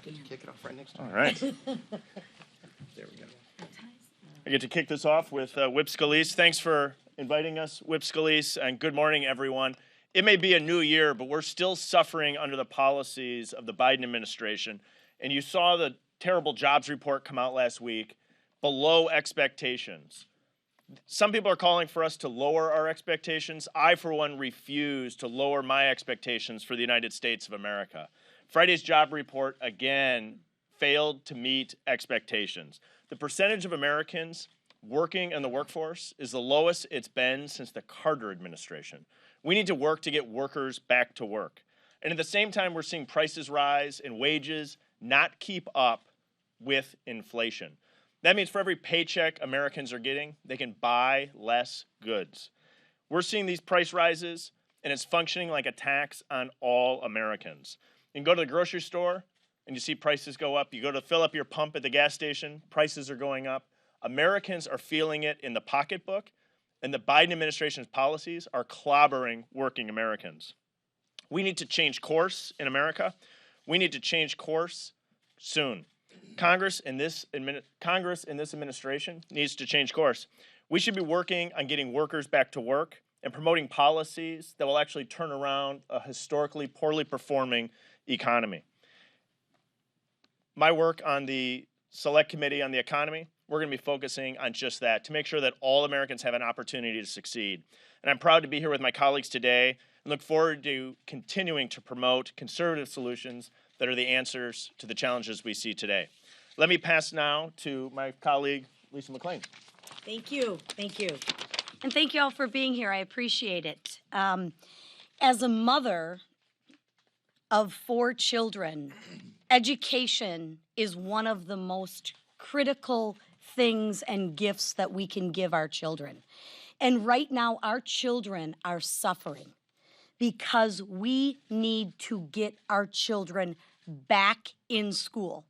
Get to kick it off right next time. All right. There we go. I get to kick this off with Whip Scalise. Thanks for inviting us, Whip Scalise, and good morning, everyone. It may be a new year, but we're still suffering under the policies of the Biden administration. And you saw the terrible jobs report come out last week, below expectations. Some people are calling for us to lower our expectations. I, for one, refuse to lower my expectations for the United States of America. Friday's job report, again, failed to meet expectations. The percentage of Americans working in the workforce is the lowest it's been since the Carter administration. We need to work to get workers back to work. And at the same time, we're seeing prices rise and wages not keep up with inflation. That means for every paycheck Americans are getting, they can buy less goods. We're seeing these price rises, and it's functioning like a tax on all Americans. You can go to the grocery store, and you see prices go up. You go to fill up your pump at the gas station, prices are going up. Americans are feeling it in the pocketbook, and the Biden administration's policies are clobbering working Americans. We need to change course in America. We need to change course soon. Congress in this administration needs to change course. We should be working on getting workers back to work and promoting policies that will actually turn around a historically poorly performing economy. My work on the Select Committee on the Economy, we're going to be focusing on just that, to make sure that all Americans have an opportunity to succeed. And I'm proud to be here with my colleagues today and look forward to continuing to promote conservative solutions that are the answers to the challenges we see today. Let me pass now to my colleague, Lisa McClain. Thank you. Thank you. And thank you all for being here. I appreciate it. As a mother of 4 children, education is one of the most critical things and gifts that we can give our children. And right now, our children are suffering because we need to get our children back in school.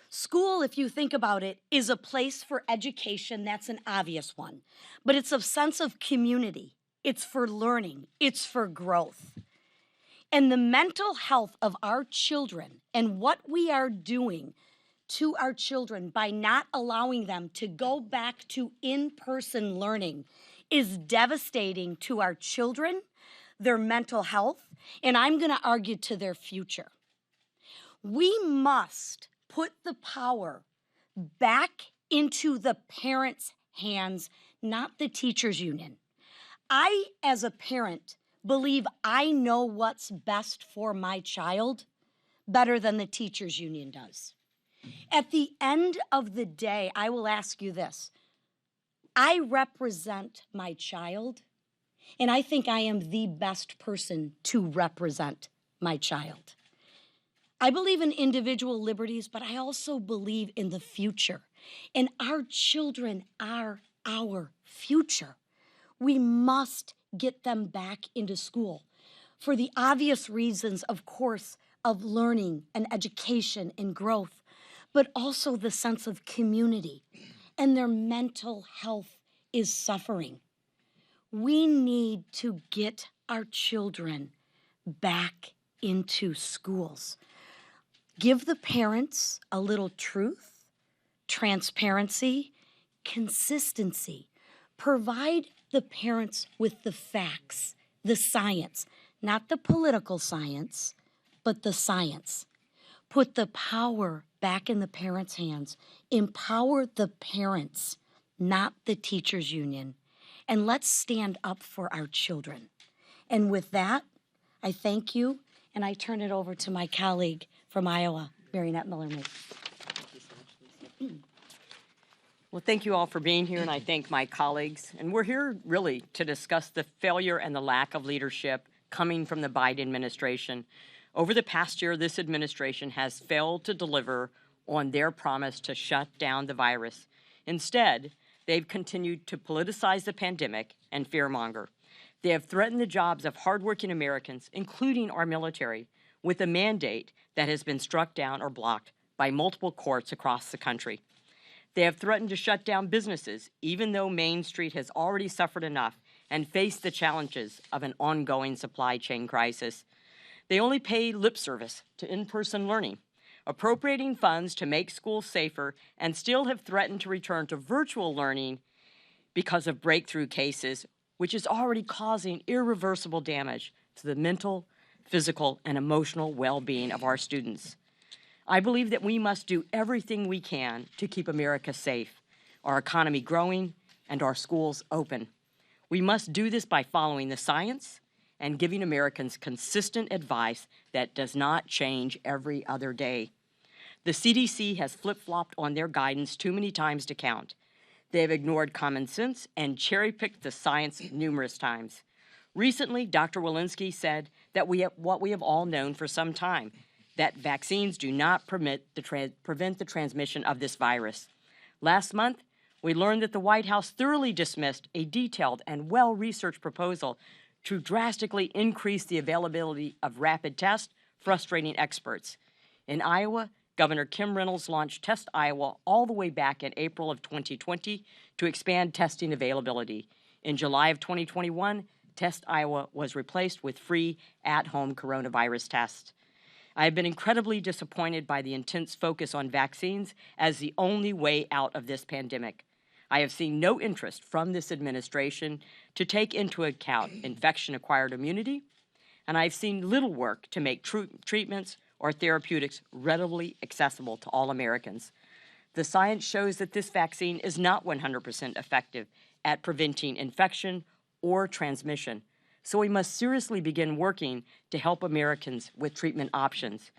School, if you think about it, is a place for education. That's an obvious one. But it's a sense of community. It's for learning. It's for growth. And the mental health of our children and what we are doing to our children by not allowing them to go back to in-person learning is devastating to our children, their mental health, and I'm going to argue to their future. We must put the power back into the parents' hands, not the teachers' union. I, as a parent, believe I know what's best for my child better than the teachers' union does. At the end of the day, I will ask you this. I represent my child, and I think I am the best person to represent my child. I believe in individual liberties, but I also believe in the future. And our children are our future. We must get them back into school for the obvious reasons, of course, of learning and education and growth, but also the sense of community, and their mental health is suffering. We need to get our children back into schools. Give the parents a little truth, transparency, consistency. Provide the parents with the facts, the science, not the political science, but the science. Put the power back in the parents' hands. Empower the parents, not the teachers' union. And let's stand up for our children. And with that, I thank you, and I turn it over to my colleague from Iowa, Marionette Miller-Meek. Well, thank you all for being here, and I thank my colleagues. And we're here really to discuss the failure and the lack of leadership coming from the Biden administration. Over the past year, this administration has failed to deliver on their promise to shut down the virus. Instead, they've continued to politicize the pandemic and fearmonger. They have threatened the jobs of hardworking Americans, including our military, with a mandate that has been struck down or blocked by multiple courts across the country. They have threatened to shut down businesses, even though Main Street has already suffered enough and faced the challenges of an ongoing supply chain crisis. They only pay lip service to in-person learning, appropriating funds to make schools safer, and still have threatened to return to virtual learning because of breakthrough cases, which is already causing irreversible damage to the mental, physical, and emotional well-being of our students. I believe that we must do everything we can to keep America safe, our economy growing, and our schools open. We must do this by following the science and giving Americans consistent advice that does not change every other day. The CDC has flip-flopped on their guidance too many times to count. They have ignored common sense and cherry-picked the science numerous times. Recently, Dr. Walensky said that what we have all known for some time, that vaccines do not prevent the transmission of this virus. Last month, we learned that the White House thoroughly dismissed a detailed and well-researched proposal to drastically increase the availability of rapid tests, frustrating experts. In Iowa, Governor Kim Reynolds launched Test Iowa all the way back in April of 2020 to expand testing availability. In July of 2021, Test Iowa was replaced with free at-home coronavirus tests. I have been incredibly disappointed by the intense focus on vaccines as the only way out of this pandemic. I have seen no interest from this administration to take into account infection-acquired immunity, and I've seen little work to make treatments or therapeutics readily accessible to all Americans. The science shows that this vaccine is not 100% effective at preventing infection or transmission, so we must seriously begin working to help Americans with treatment options.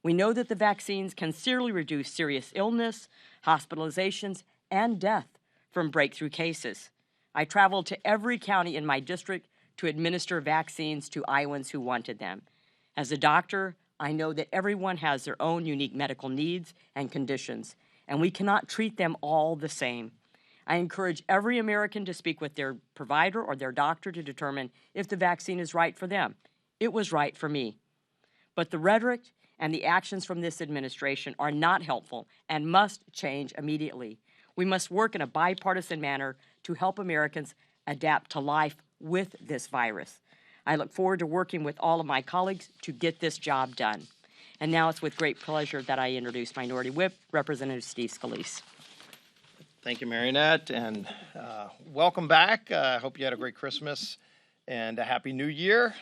We know that the vaccines can seriously reduce serious illness, hospitalizations, and death from breakthrough cases. I traveled to every county in my district to administer vaccines to Iowans who wanted them. As a doctor, I know that everyone has their own unique medical needs and conditions, and we cannot treat them all the same. I encourage every American to speak with their provider or their doctor to determine if the vaccine is right for them. It was right for me. But the rhetoric and the actions from this administration are not helpful and must change immediately. We must work in a bipartisan manner to help Americans adapt to life with this virus. I look forward to working with all of my colleagues to get this job done. And now it's with great pleasure that I introduce Minority Whip, Representative Steve Scalise. Thank you, Marionette, and welcome back. I hope you had a great Christmas and a Happy New Year.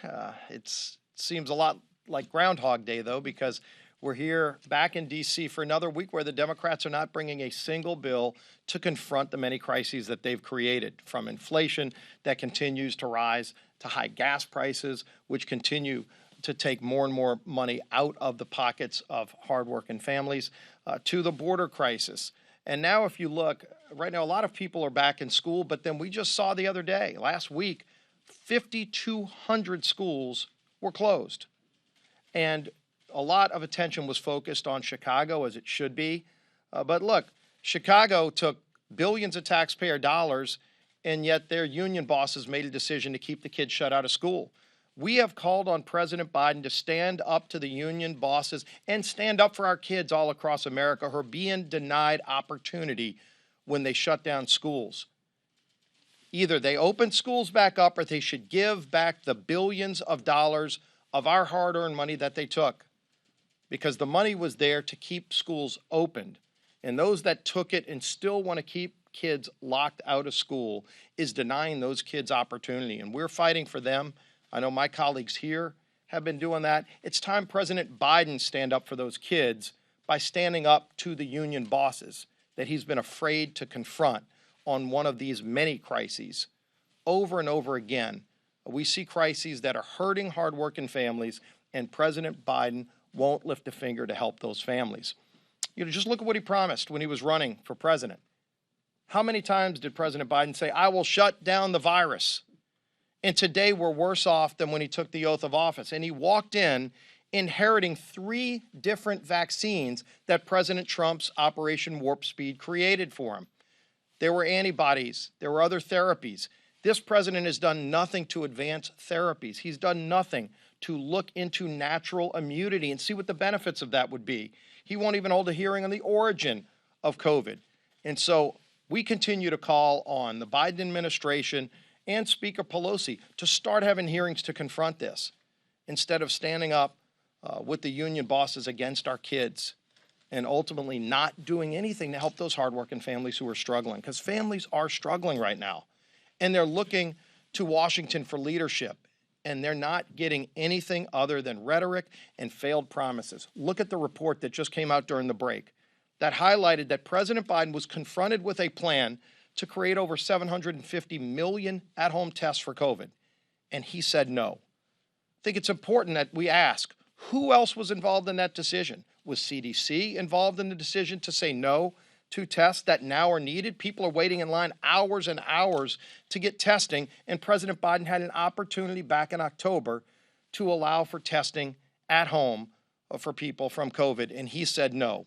It seems a lot like Groundhog Day, though, because we're here back in D.C. for another week where the Democrats are not bringing a single bill to confront the many crises that they've created, from inflation that continues to rise to high gas prices, which continue to take more and more money out of the pockets of hardworking families, to the border crisis. And now if you look, right now a lot of people are back in school, but then we just saw the other day, last week, 5,200 schools were closed. And a lot of attention was focused on Chicago, as it should be. But look, Chicago took billions of taxpayer dollars, and yet their union bosses made a decision to keep the kids shut out of school. We have called on President Biden to stand up to the union bosses and stand up for our kids all across America who are being denied opportunity when they shut down schools. Either they open schools back up or they should give back the billions of dollars of our hard-earned money that they took, because the money was there to keep schools opened. And those that took it and still want to keep kids locked out of school is denying those kids opportunity. And we're fighting for them. I know my colleagues here have been doing that. It's time President Biden stand up for those kids by standing up to the union bosses that he's been afraid to confront on one of these many crises. Over and over again, we see crises that are hurting hardworking families, and President Biden won't lift a finger to help those families. You know, just look at what he promised when he was running for president. How many times did President Biden say, "I will shut down the virus"? And today we're worse off than when he took the oath of office. And he walked in inheriting 3 different vaccines that President Trump's Operation Warp Speed created for him. There were antibodies. There were other therapies. This president has done nothing to advance therapies. He's done nothing to look into natural immunity and see what the benefits of that would be. He won't even hold a hearing on the origin of COVID. And so we continue to call on the Biden administration and Speaker Pelosi to start having hearings to confront this, instead of standing up with the union bosses against our kids. and ultimately not doing anything to help those hardworking families who are struggling, because families are struggling right now, and they're looking to Washington for leadership, and they're not getting anything other than rhetoric and failed promises. Look at the report that just came out during the break that highlighted that President Biden was confronted with a plan to create over 750 million at-home tests for COVID, and he said no. I think it's important that we ask, who else was involved in that decision? Was CDC involved in the decision to say no to tests that now are needed? People are waiting in line hours and hours to get testing, and President Biden had an opportunity back in October to allow for testing at home for people from COVID, and he said no.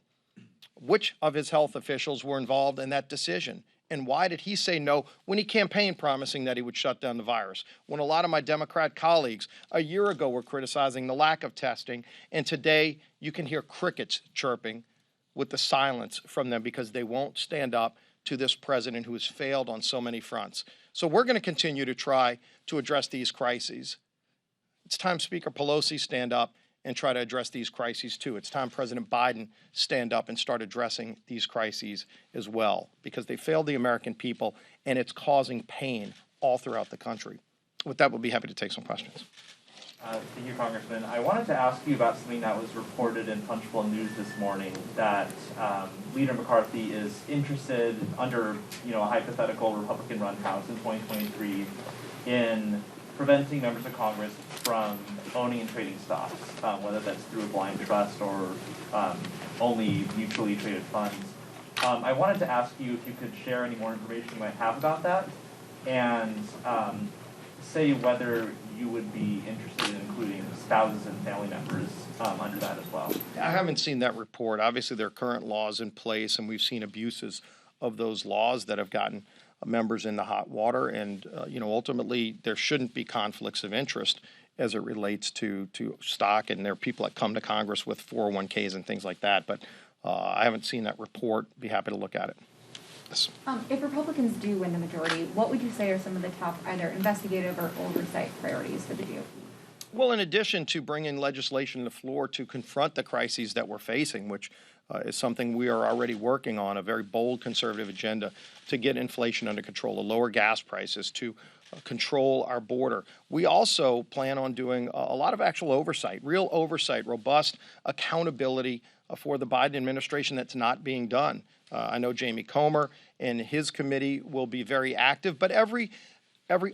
Which of his health officials were involved in that decision? And why did he say no when he campaigned promising that he would shut down the virus? When a lot of my Democrat colleagues a year ago were criticizing the lack of testing, and today you can hear crickets chirping with the silence from them because they won't stand up to this president who has failed on so many fronts. So we're going to continue to try to address these crises. It's time Speaker Pelosi stand up and try to address these crises too. It's time President Biden stand up and start addressing these crises as well, because they failed the American people and it's causing pain all throughout the country. With that, we'll be happy to take some questions. Thank you, Congressman. I wanted to ask you about something that was reported in Punchbowl News this morning, that Leader McCarthy is interested, under a hypothetical Republican-run House in 2023, in preventing members of Congress from owning and trading stocks, whether that's through a blind trust or only mutually traded funds. I wanted to ask you if you could share any more information you might have about that, and say whether you would be interested in including spouses and family members under that as well. I haven't seen that report. Obviously, there are current laws in place, and we've seen abuses of those laws that have gotten members in the hot water. And, ultimately, there shouldn't be conflicts of interest as it relates to stock. And there are people that come to Congress with 401ks and things like that. But I haven't seen that report. Be happy to look at it. Yes. If Republicans do win the majority, what would you say are some of the top either investigative or oversight priorities for the GOP? Well, in addition to bringing legislation to the floor to confront the crises that we're facing, which is something we are already working on, a very bold conservative agenda to get inflation under control, to lower gas prices, to control our border. We also plan on doing a lot of actual oversight, real oversight, robust accountability for the Biden administration that's not being done. I know Jamie Comer and his committee will be very active, but every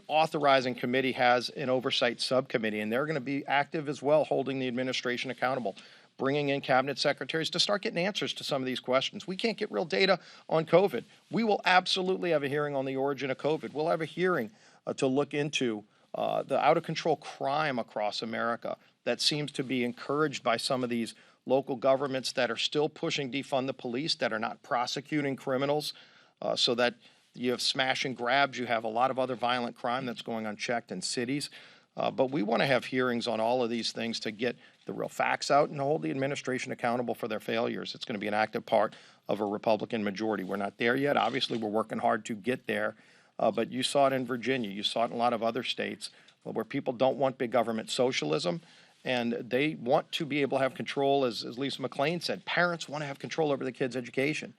authorizing committee has an oversight subcommittee, and they're going to be active as well, holding the administration accountable, bringing in cabinet secretaries to start getting answers to some of these questions. We can't get real data on COVID. We will absolutely have a hearing on the origin of COVID. We'll have a hearing to look into the out-of-control crime across America that seems to be encouraged by some of these local governments that are still pushing defund the police, that are not prosecuting criminals, so that you have smash and grabs. You have a lot of other violent crime that's going unchecked in cities. But we want to have hearings on all of these things to get the real facts out and hold the administration accountable for their failures. It's going to be an active part of a Republican majority. We're not there yet. Obviously, we're working hard to get there. But you saw it in Virginia. You saw it in a lot of other states where people don't want big government socialism, and they want to be able to have control, as Lisa McClain said. Parents want to have control over the kids' education.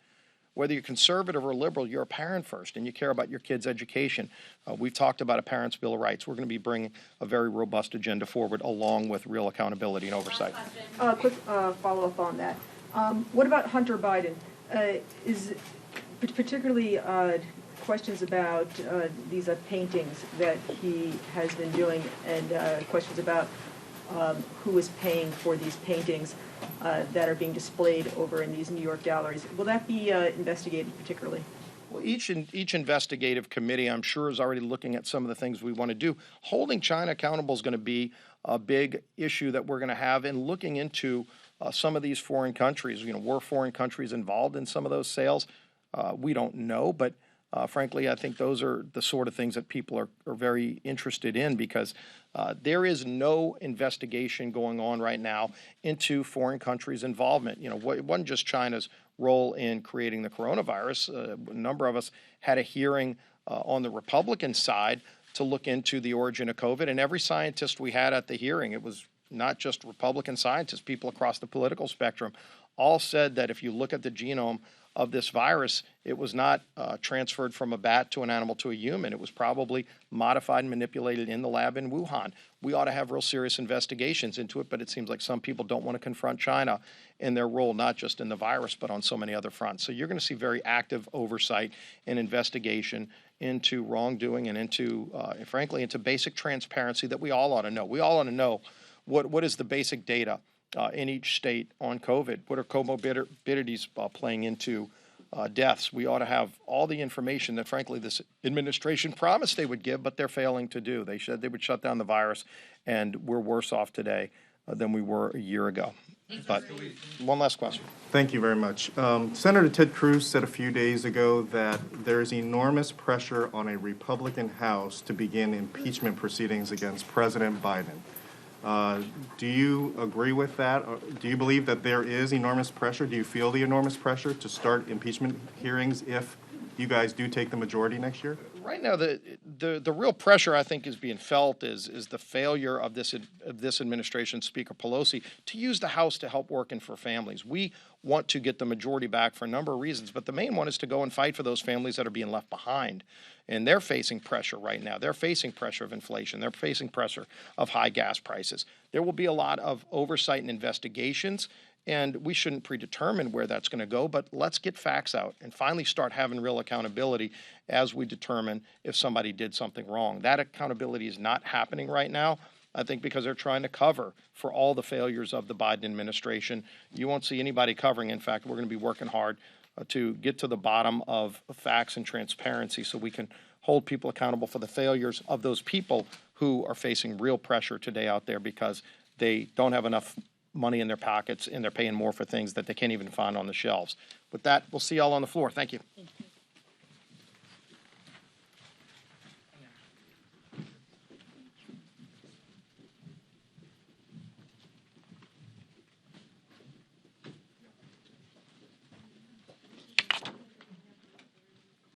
Whether you're conservative or liberal, you're a parent first, and you care about your kids' education. We've talked about a Parents' Bill of Rights. We're going to be bringing a very robust agenda forward, along with real accountability and oversight. Quick follow-up on that. What about Hunter Biden? Is particularly questions about these paintings that he has been doing, and questions about who is paying for these paintings that are being displayed over in these New York galleries. Will that be investigated particularly? Well, each investigative committee, I'm sure, is already looking at some of the things we want to do. Holding China accountable is going to be a big issue that we're going to have, and looking into some of these foreign countries. Were foreign countries involved in some of those sales? We don't know, but frankly, I think those are the sort of things that people are very interested in, because there is no investigation going on right now into foreign countries' involvement. It wasn't just China's role in creating the coronavirus. A number of us had a hearing on the Republican side to look into the origin of COVID, and every scientist we had at the hearing, it was not just Republican scientists, people across the political spectrum, all said that if you look at the genome of this virus, it was not transferred from a bat to an animal to a human. It was probably modified and manipulated in the lab in Wuhan. We ought to have real serious investigations into it, but it seems like some people don't want to confront China in their role, not just in the virus, but on so many other fronts. So you're going to see very active oversight and investigation into wrongdoing and into, frankly, into basic transparency that we all ought to know. We all ought to know what is the basic data in each state on COVID. What are comorbidities playing into deaths? We ought to have all the information that, frankly, this administration promised they would give, but they're failing to do. They said they would shut down the virus, and we're worse off today than we were a year ago. But one last question. Thank you very much. Senator Ted Cruz said a few days ago that there is enormous pressure on a Republican House to begin impeachment proceedings against President Biden. Do you agree with that? Or do you believe that there is enormous pressure? Do you feel the enormous pressure to start impeachment hearings if you guys do take the majority next year? Right now, the real pressure I think is being felt is the failure of this administration, Speaker Pelosi, to use the House to help working for families. We want to get the majority back for a number of reasons, but the main one is to go and fight for those families that are being left behind. And they're facing pressure right now. They're facing pressure of inflation. They're facing pressure of high gas prices. There will be a lot of oversight and investigations, and we shouldn't predetermine where that's going to go, but let's get facts out and finally start having real accountability as we determine if somebody did something wrong. That accountability is not happening right now, I think, because they're trying to cover for all the failures of the Biden administration. You won't see anybody covering. In fact, we're going to be working hard to get to the bottom of facts and transparency so we can hold people accountable for the failures of those people who are facing real pressure today out there because they don't have enough money in their pockets and they're paying more for things that they can't even find on the shelves. With that, we'll see y'all on the floor. Thank you.